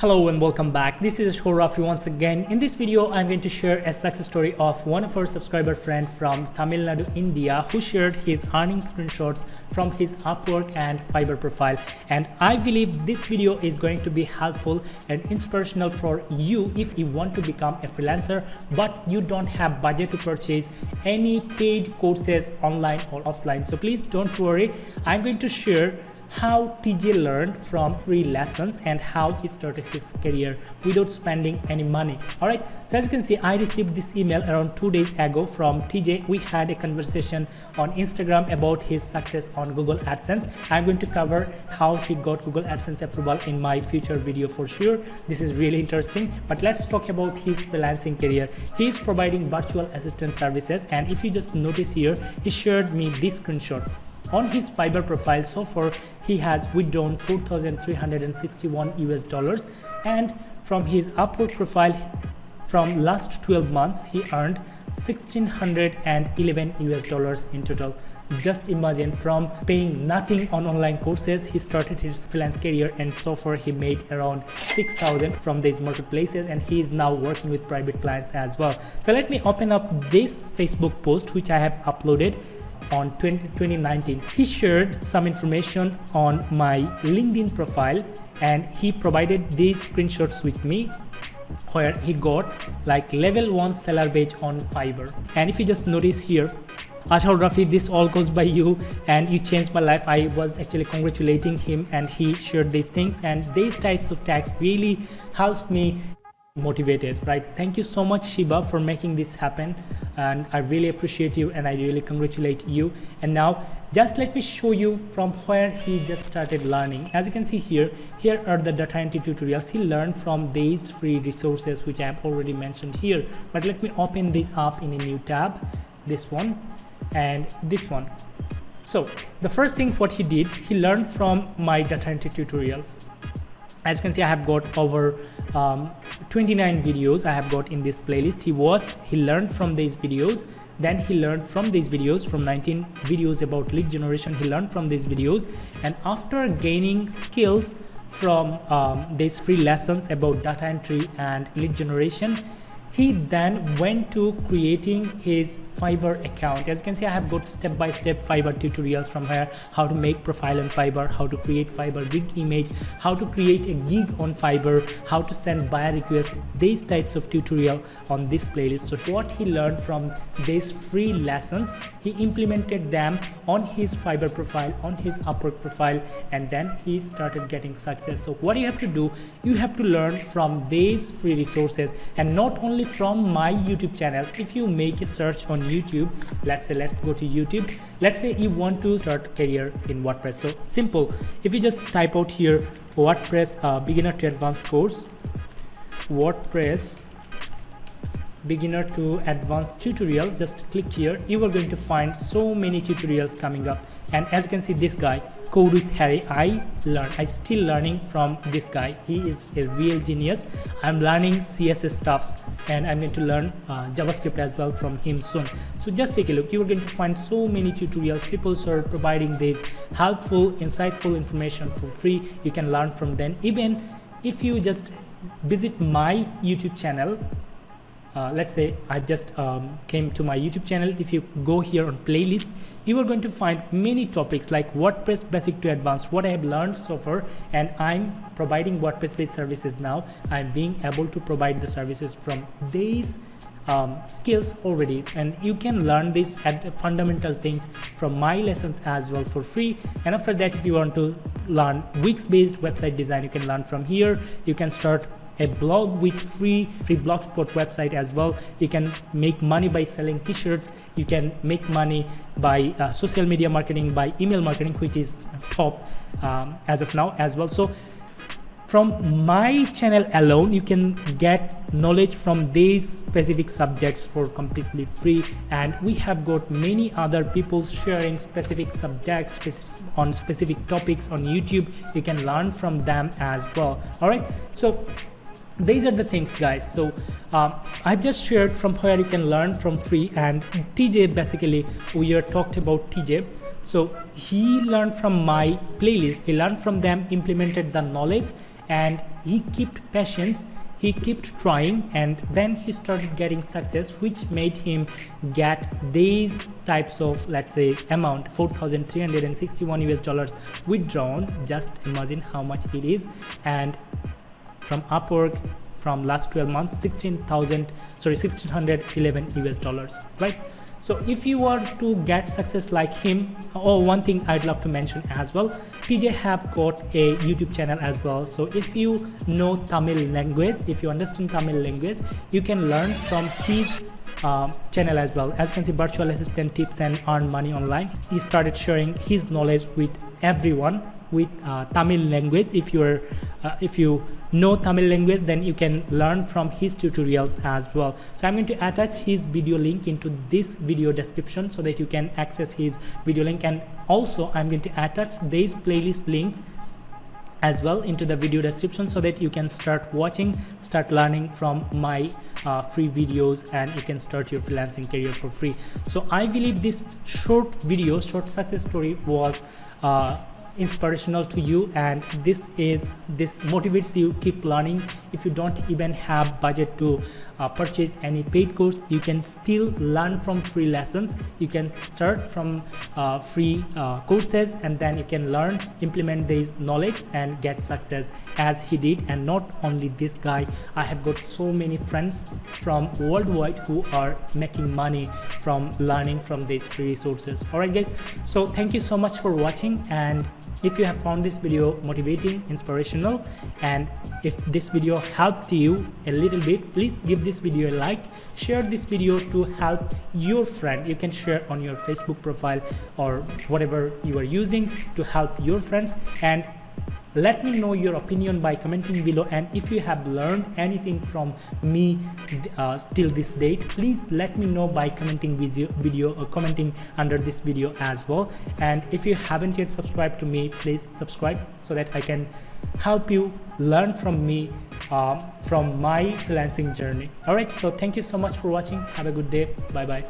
Hello and welcome back. This is Rafy once again. In this video, I'm going to share a success story of one of our subscriber friend from Tamil Nadu, India, who shared his earning screenshots from his Upwork and Fiverr profile. And I believe this video is going to be helpful and inspirational for you if you want to become a freelancer, but you don't have budget to purchase any paid courses online or offline. So please don't worry. I'm going to share how TJ learned from free lessons and how he started his career without spending any money. Alright, so as you can see, I received this email around 2 days ago from TJ. We had a conversation on Instagram about his success on Google AdSense. I'm going to cover how he got Google AdSense approval in my future video for sure. This is really interesting, but let's talk about his freelancing career. He is providing virtual assistant services, and if you just notice here, he shared me this screenshot. On his Fiverr profile, so far he has withdrawn $4,361 US, and from his Upwork profile, from last 12 months he earned $1,611 US in total. Just imagine, from paying nothing on online courses, he started his freelance career, and so far he made around 6,000 from these marketplaces, and he is now working with private clients as well. So let me open up this Facebook post which I have uploaded on 2019. He shared some information on my LinkedIn profile, and he provided these screenshots with me where he got like level 1 seller badge on Fiverr. And if you just notice here, Azharul, Rafy, this all goes by you and you changed my life. I was actually congratulating him, and he shared these things, and these types of tags really helps me motivated, right? Thank you so much, Shiba, for making this happen, and I really appreciate you and I really congratulate you. And now just let me show you from where he just started learning. As you can see here are the data entry tutorials he learned from these free resources which I have already mentioned here. But let me open this up in a new tab, this one and this one. So the first thing what he did, he learned from my data entry tutorials. As you can see, I have got over 29 videos I have got in this playlist. He learned from these videos. Then he learned from these videos, from 19 videos about lead generation. He learned from these videos, and after gaining skills from these free lessons about data entry and lead generation, he then went to creating his Fiverr account. As you can see, I have got step-by-step Fiverr tutorials from here: how to make profile on Fiverr, how to create Fiverr gig image, how to create a gig on Fiverr, how to send buyer requests, these types of tutorial on this playlist. So what he learned from these free lessons, he implemented them on his Fiverr profile, on his Upwork profile, and then he started getting success. So what you have to do, you have to learn from these free resources, and not only from my YouTube channels. If you make a search on YouTube, let's go to YouTube, let's say you want to start career in WordPress. So simple, if you just type out here WordPress beginner to advanced course, WordPress beginner to advanced tutorial, just click here, you are going to find so many tutorials coming up. And as you can see, this guy, Code with Harry, I still learning from this guy. He is a real genius. I'm learning CSS stuffs, and I'm going to learn JavaScript as well from him soon. So just take a look, you are going to find so many tutorials. People are providing this helpful, insightful information for free. You can learn from them. Even if you just visit my YouTube channel, let's say I just came to my YouTube channel. If you go here on playlist, you are going to find many topics like WordPress basic to advanced, what I have learned so far, and I'm providing WordPress based services now. I'm being able to provide the services from these skills already, and you can learn these fundamental things from my lessons as well for free. And after that, if you want to learn Wix based website design, you can learn from here. You can start a blog with free blogspot website as well. You can make money by selling t-shirts. You can make money by social media marketing, by email marketing, which is top as of now as well. So from my channel alone, you can get knowledge from these specific subjects for completely free, and we have got many other people sharing specific subjects on specific topics on YouTube. You can learn from them as well. All right, so these are the things, guys. So I've just shared from where you can learn from free, and TJ, basically we are talked about TJ. So he learned from my playlist, he learned from them, implemented the knowledge, and he kept patience, he kept trying, and then he started getting success, which made him get these types of, let's say, amount, $4,361 US withdrawn. Just imagine how much it is. And from Upwork, from last 12 months, $1611 US, right? So if you want to get success like him, one thing I'd love to mention as well, TJ have got a YouTube channel as well. So if you know Tamil language, if you understand Tamil language, you can learn from his channel as well. As you can see, virtual assistant tips and earn money online. He started sharing his knowledge with everyone with Tamil language. If you know Tamil language, then you can learn from his tutorials as well. So I'm going to attach his video link into this video description so that you can access his video link, and also I'm going to attach these playlist links as well into the video description so that you can start watching, start learning from my free videos, and you can start your freelancing career for free. So I believe this short success story was inspirational to you, and this motivates you keep learning. If you don't even have budget to purchase any paid course, you can still learn from free lessons. You can start from free courses, and then you can learn, implement this knowledge and get success as he did. And not only this guy, I have got so many friends from worldwide who are making money from learning from these free resources. Alright guys, so thank you so much for watching, and if you have found this video motivating, inspirational, and if this video helped you a little bit, please give this video a like, share this video to help your friend. You can share on your Facebook profile or whatever you are using to help your friends, and let me know your opinion by commenting below. And if you have learned anything from me till this date, please let me know by commenting video or commenting under this video as well. And if you haven't yet subscribed to me, please subscribe so that I can help you learn from me from my freelancing journey. All right, so thank you so much for watching. Have a good day. Bye bye.